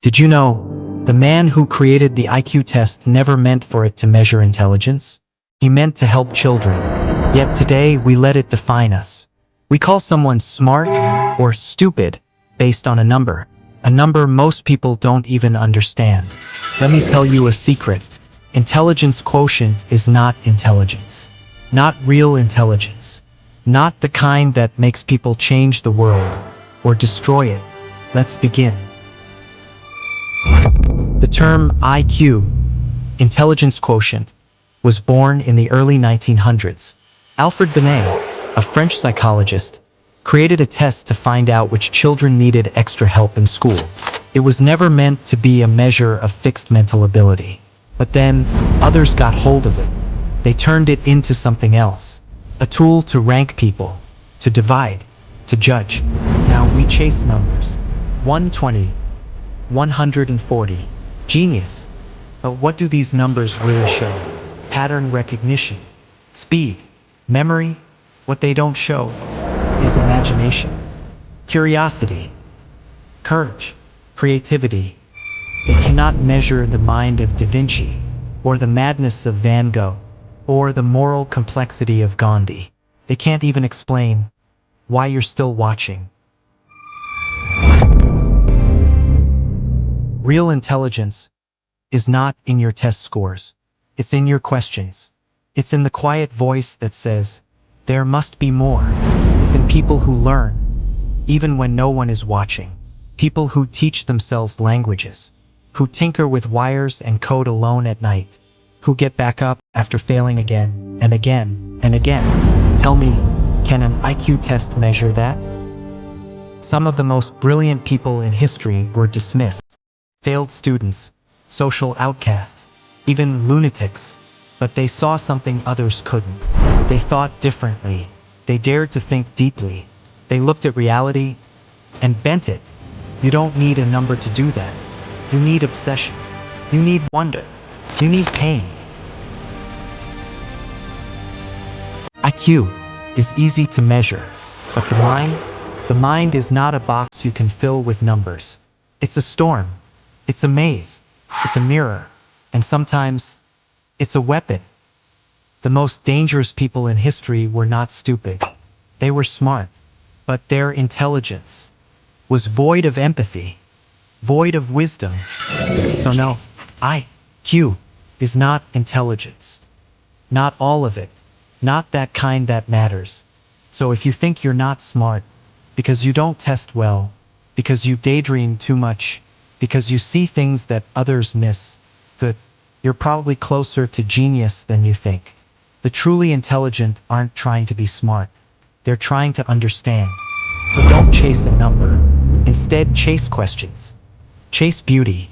Did you know, the man who created the IQ test never meant for it to measure intelligence? He meant to help children. Yet today we let it define us. We call someone smart or stupid based on a number most people don't even understand. Let me tell you a secret. Intelligence quotient is not intelligence. Not real intelligence. Not the kind that makes people change the world or destroy it. Let's begin. The term IQ, intelligence quotient, was born in the early 1900s. Alfred Binet, a French psychologist, created a test to find out which children needed extra help in school. It was never meant to be a measure of fixed mental ability. But then, others got hold of it. They turned it into something else. A tool to rank people, to divide, to judge. Now we chase numbers. 120, 140. Genius. But what do these numbers really show? Pattern recognition, speed, memory. What they don't show is imagination, curiosity, courage, creativity. They cannot measure the mind of Da Vinci, or the madness of Van Gogh, or the moral complexity of Gandhi. They can't even explain why you're still watching. Real intelligence is not in your test scores. It's in your questions. It's in the quiet voice that says, there must be more. It's in people who learn, even when no one is watching. People who teach themselves languages, who tinker with wires and code alone at night, who get back up after failing again and again and again. Tell me, can an IQ test measure that? Some of the most brilliant people in history were dismissed. Failed students, social outcasts, even lunatics. But they saw something others couldn't. They thought differently. They dared to think deeply. They looked at reality and bent it. You don't need a number to do that. You need obsession. You need wonder. You need pain. IQ is easy to measure, but the mind is not a box you can fill with numbers. It's a storm. It's a maze. It's a mirror. And sometimes, it's a weapon. The most dangerous people in history were not stupid. They were smart. But their intelligence was void of empathy, void of wisdom. So no, IQ is not intelligence. Not all of it. Not that kind that matters. So if you think you're not smart, because you don't test well, because you daydream too much, because you see things that others miss, good, you're probably closer to genius than you think. The truly intelligent aren't trying to be smart. They're trying to understand. So don't chase a number. Instead, chase questions. Chase beauty.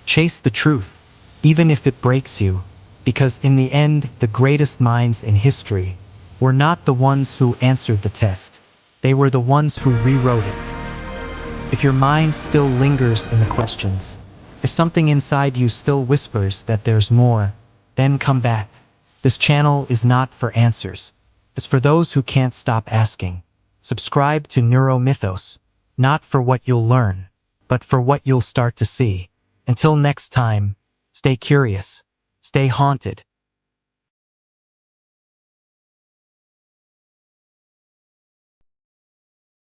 Chase the truth, even if it breaks you. Because in the end, the greatest minds in history were not the ones who answered the test. They were the ones who rewrote it. If your mind still lingers in the questions, if something inside you still whispers that there's more, then come back. This channel is not for answers. It's for those who can't stop asking. Subscribe to Neuromythos, not for what you'll learn, but for what you'll start to see. Until next time, stay curious, stay haunted,